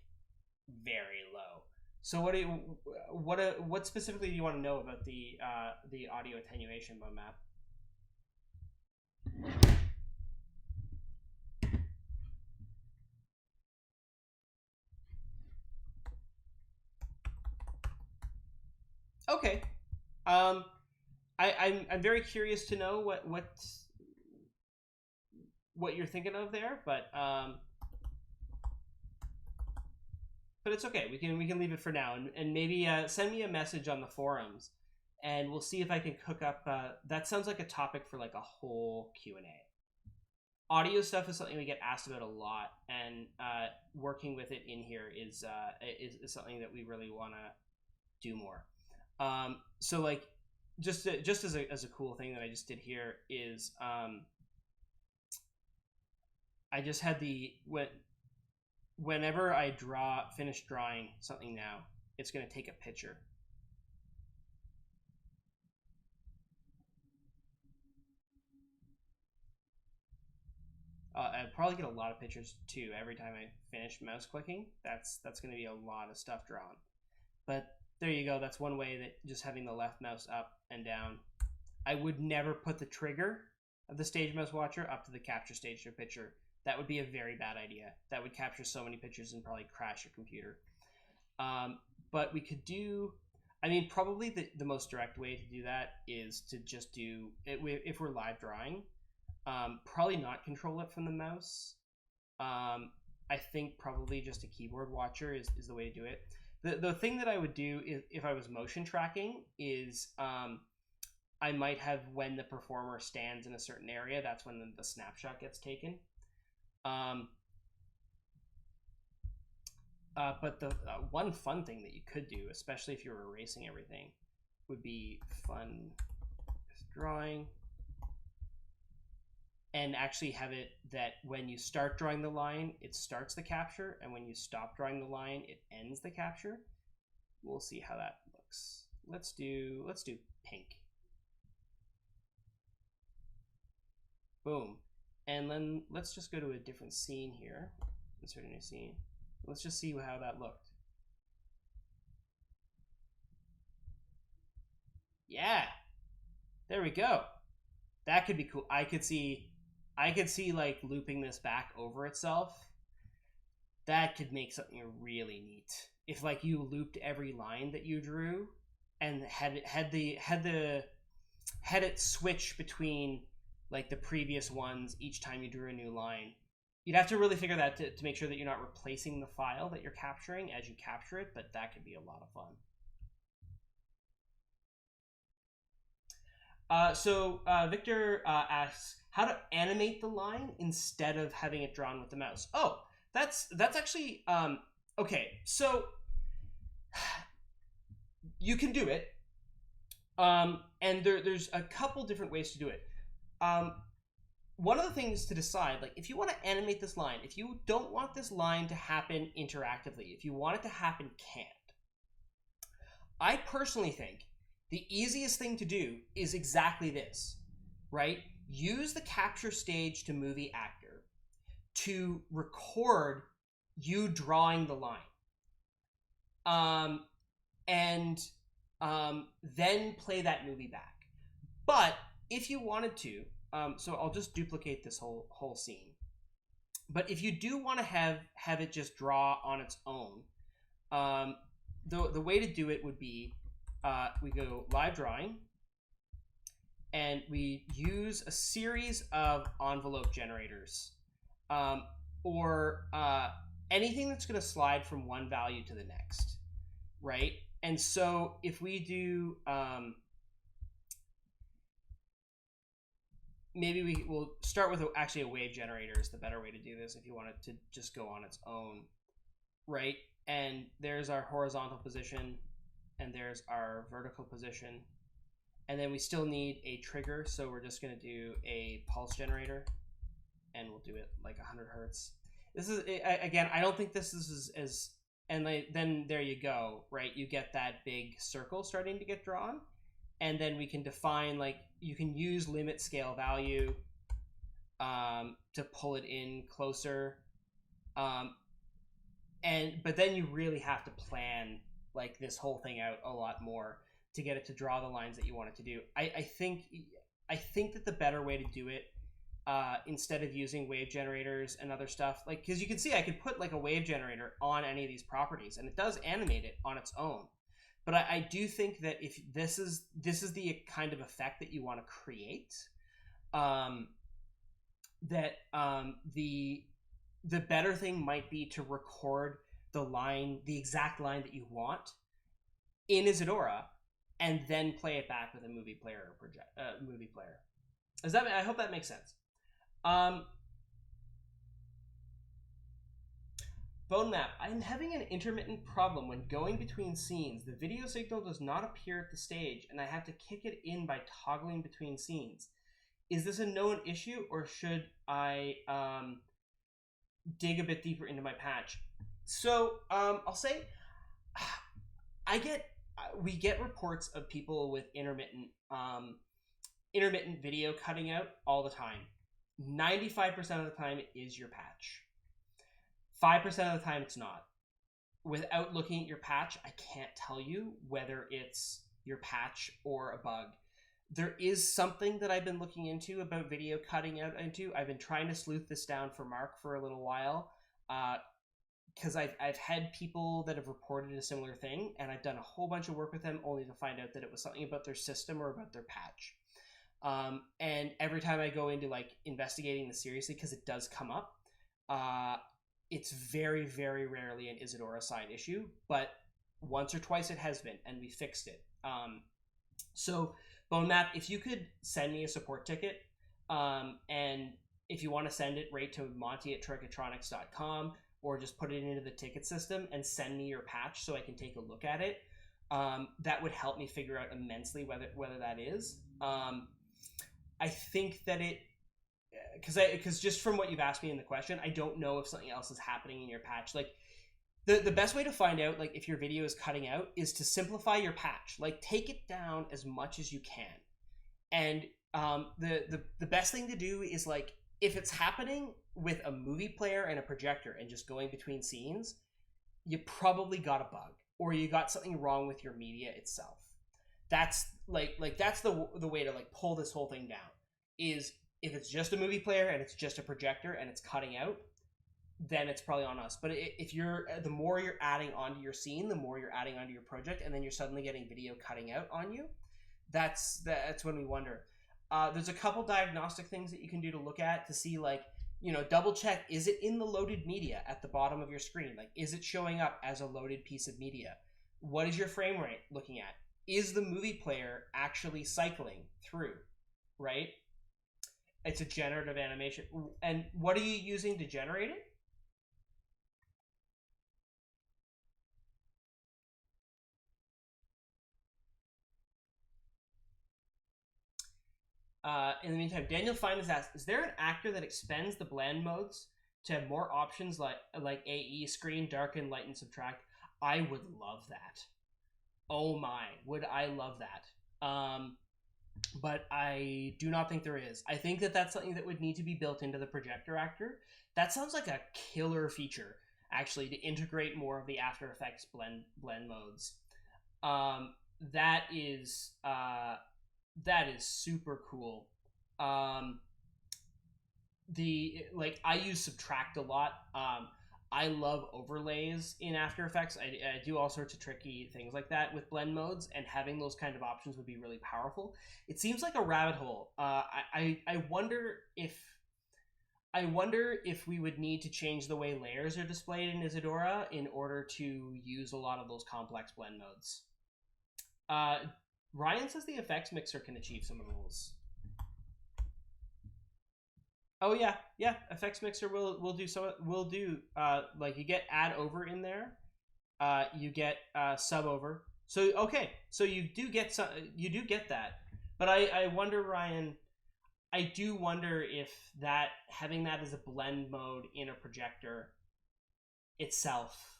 very low. So what specifically do you want to know about the audio attenuation, Bone Map? Okay. I'm very curious to know what you're thinking of there, but it's okay. We can leave it for now, and maybe send me a message on the forums, and we'll see if I can cook up. That sounds like a topic for like a whole Q&A. Audio stuff is something we get asked about a lot, and working with it in here is something that we really want to do more. So like just as a cool thing that I just did here is I just had whenever I finish drawing something now, it's going to take a picture. I'd probably get a lot of pictures too every time I finish mouse clicking. That's going to be a lot of stuff drawn. But there you go. That's one way that just having the left mouse up and down. I would never put the trigger of the stage mouse watcher up to the capture stage to picture. That would be a very bad idea. That would capture so many pictures and probably crash your computer. But we could do, I mean, probably the most direct way to do that is to just do, if we're live drawing, probably not control it from the mouse. I think probably just a keyboard watcher is the way to do it. The thing that I would do if I was motion tracking is I might have, when the performer stands in a certain area, that's when the snapshot gets taken. But the one fun thing that you could do, especially if you're erasing everything, would be fun drawing, and actually have it that when you start drawing the line, it starts the capture, and when you stop drawing the line, it ends the capture. We'll see how that looks. Let's do pink. Boom. And then let's just go to a different scene here. Insert a new scene. Let's just see how that looked. Yeah. There we go. That could be cool. I could see like looping this back over itself. That could make something really neat. If like you looped every line that you drew and had it switch between like the previous ones each time you drew a new line. You'd have to really figure that to make sure that you're not replacing the file that you're capturing as you capture it, but that could be a lot of fun. So Victor asks how to animate the line instead of having it drawn with the mouse. Oh, that's actually okay. So you can do it, and there's a couple different ways to do it. One of the things to decide, like if you want to animate this line, if you don't want this line to happen interactively, if you want it to happen canned, I personally think the easiest thing to do is exactly this, right? Use the capture stage to movie actor to record you drawing the line. And then play that movie back. But if you wanted to, so I'll just duplicate this whole scene. But if you do want to have it just draw on its own, the way to do it would be we go live drawing, and we use a series of envelope generators, or anything that's going to slide from one value to the next, right? And so if we do, maybe we'll start with actually a wave generator is the better way to do this if you want it to just go on its own, right? And there's our horizontal position, and there's our vertical position. And then we still need a trigger, so we're just going to do a pulse generator, and we'll do it like 100 hertz. This is, again, I don't think this is as, and then there you go, right? You get that big circle starting to get drawn, and then we can define, like, you can use limit scale value to pull it in closer, but then you really have to plan like this whole thing out a lot more to get it to draw the lines that you want it to do. I think that the better way to do it, instead of using wave generators and other stuff, like, because you can see I could put like a wave generator on any of these properties and it does animate it on its own. But I do think that if this is the kind of effect that you want to create, that the better thing might be to record the exact line that you want in Isadora, and then play it back with a movie player or movie player. I hope that makes sense. Bone map. I'm having an intermittent problem when going between scenes. The video signal does not appear at the stage, and I have to kick it in by toggling between scenes. Is this a known issue, or should I dig a bit deeper into my patch? So I'll say we get reports of people with intermittent video cutting out all the time. 95% of the time it is your patch. 5% of the time it's not. Without looking at your patch, I can't tell you whether it's your patch or a bug. There is something that I've been looking into about video cutting out into. I've been trying to sleuth this down for Mark for a little while, because I've had people that have reported a similar thing, and I've done a whole bunch of work with them only to find out that it was something about their system or about their patch. And every time I go into like investigating this seriously, because it does come up, it's very, very rarely an Isadora side issue, but once or twice it has been, and we fixed it. So Bone Map, if you could send me a support ticket, and if you want to send it right to monty@trichotronics.com, or just put it into the ticket system and send me your patch so I can take a look at it, that would help me figure out immensely whether that is. I think that it, because just from what you've asked me in the question, I don't know if something else is happening in your patch. Like, the best way to find out, like, if your video is cutting out is to simplify your patch. Like, take it down as much as you can. And the best thing to do is, like, if it's happening with a movie player and a projector and just going between scenes, you probably got a bug, or you got something wrong with your media itself. That's that's the way to like pull this whole thing down. Is if it's just a movie player and it's just a projector and it's cutting out, then it's probably on us. But if the more you're adding onto your scene, the more you're adding onto your project, and then you're suddenly getting video cutting out on you, that's when we wonder. There's a couple diagnostic things that you can do to look at to see, like, you know, double check, is it in the loaded media at the bottom of your screen? Like, is it showing up as a loaded piece of media? What is your frame rate looking at? is the movie player actually cycling through, right? It's a generative animation. And what are you using to generate it? In the meantime, Daniel Fine has asked, is there an actor that expands the blend modes to have more options like AE, screen, darken, lighten, subtract? I would love that. Oh my, would I love that. But I do not think there is. I think that that's something that would need to be built into the projector actor. That sounds like a killer feature, actually, to integrate more of the After Effects blend modes. That is super cool. I use subtract a lot. I love overlays in After Effects. I do all sorts of tricky things like that with blend modes, and having those kind of options would be really powerful. It seems like a rabbit hole. I wonder if we would need to change the way layers are displayed in Isadora in order to use a lot of those complex blend modes. Ryan says the effects mixer can achieve some of those. Oh yeah, effects mixer will do so. Will do like you get add over in there, you get sub over. So okay, so you do get that. But I wonder, Ryan, I do wonder if that having that as a blend mode in a projector itself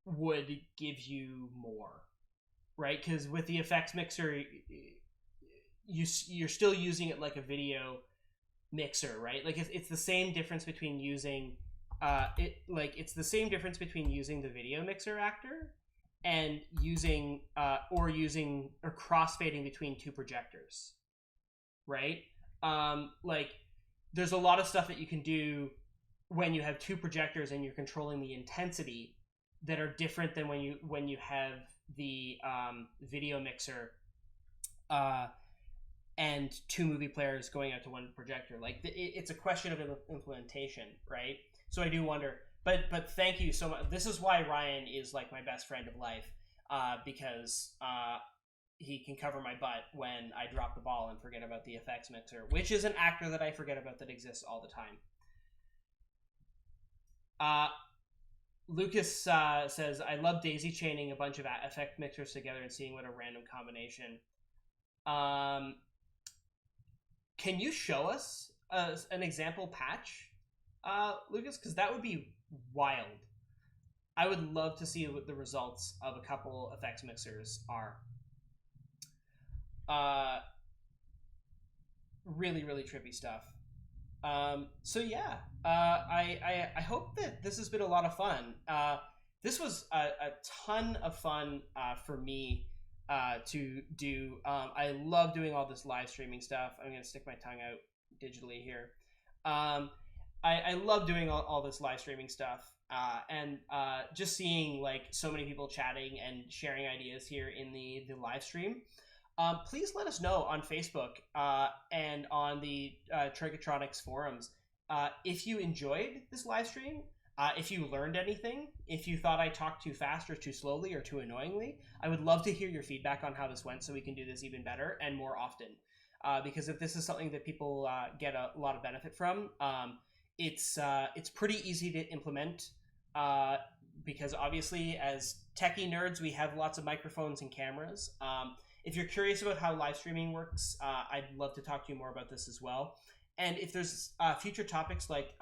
would give you more, right? Because with the effects mixer, you're still using it like a video mixer, right? Like it's the same difference between using it's the same difference between using the video mixer actor and using or crossfading between two projectors, right? Like there's a lot of stuff that you can do when you have two projectors and you're controlling the intensity that are different than when you have the video mixer and two movie players going out to one projector. Like it's a question of implementation, right? So I do wonder, but thank you so much. This is why Ryan is like my best friend of life, because he can cover my butt when I drop the ball and forget about the effects mixer, which is an actor that I forget about that exists all the time. Lucas says, I love daisy chaining a bunch of effect mixers together and seeing what a random combination. Can you show us an example patch, Lucas? Because that would be wild. I would love to see what the results of a couple effects mixers are. Really, really trippy stuff. So yeah, I hope that this has been a lot of fun. This was a ton of fun for me to do. I love doing all this live streaming stuff. I'm gonna stick my tongue out digitally here. I love doing all this live streaming stuff, and just seeing like so many people chatting and sharing ideas here in the live stream. Please let us know on Facebook and on the Trigotronics forums if you enjoyed this live stream, if you learned anything, if you thought I talked too fast or too slowly or too annoyingly. I would love to hear your feedback on how this went so we can do this even better and more often. Because if this is something that people get a lot of benefit from, it's pretty easy to implement because obviously as techie nerds, we have lots of microphones and cameras. If you're curious about how live streaming works, I'd love to talk to you more about this as well. And if there's future topics like,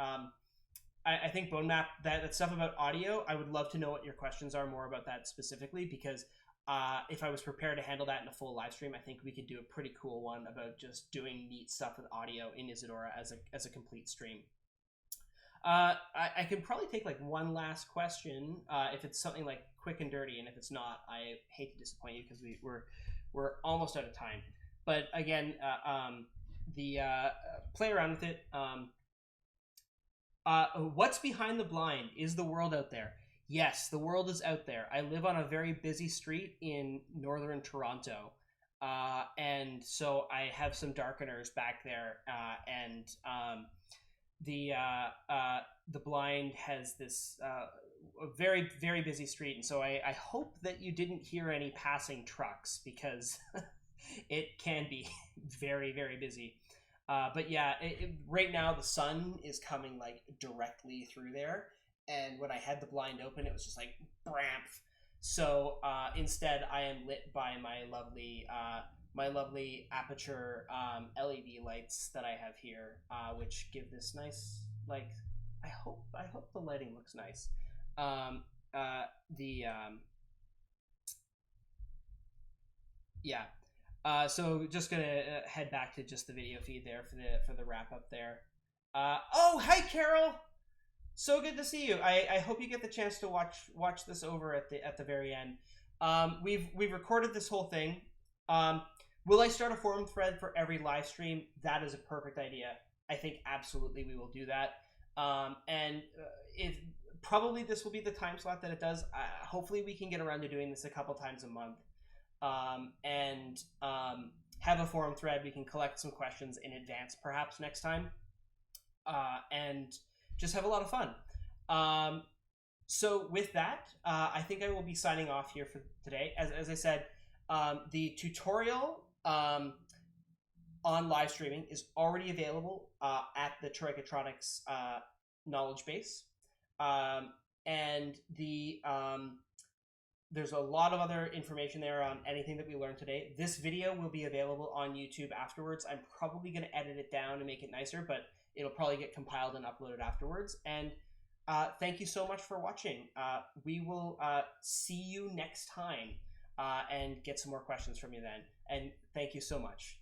I think Bone Map, that stuff about audio, I would love to know what your questions are more about that specifically, because if I was prepared to handle that in a full live stream, I think we could do a pretty cool one about just doing neat stuff with audio in Isadora as a complete stream. I can probably take like one last question if it's something like quick and dirty, and if it's not, I hate to disappoint you because we're almost out of time. But again, play around with it. What's behind the blind? Is the world out there? Yes, the world is out there. I live on a very busy street in northern Toronto, and so I have some darkeners back there, and the blind has this a very, very busy street, and so I hope that you didn't hear any passing trucks, because it can be very, very busy. But yeah, right now the sun is coming like directly through there, and when I had the blind open, it was just like bramph. So instead, I am lit by my lovely aperture LED lights that I have here, which give this nice, like, I hope the lighting looks nice. The Yeah. So just gonna head back to just the video feed there for the wrap up there. Oh, hi Carol. So good to see you. I hope you get the chance to watch this over at the very end. We've recorded this whole thing. Will I start a forum thread for every live stream? That is a perfect idea. I think absolutely we will do that. And if probably this will be the time slot that it does. Hopefully we can get around to doing this a couple times a month. And have a forum thread. We can collect some questions in advance, perhaps next time, and just have a lot of fun. So with that, I think I will be signing off here for today. As I said, the tutorial on live streaming is already available at the Troikatronics knowledge base, and there's a lot of other information there on anything that we learned today. This video will be available on YouTube afterwards. I'm probably going to edit it down and make it nicer, but it'll probably get compiled and uploaded afterwards. And thank you so much for watching. We will see you next time and get some more questions from you then. And thank you so much.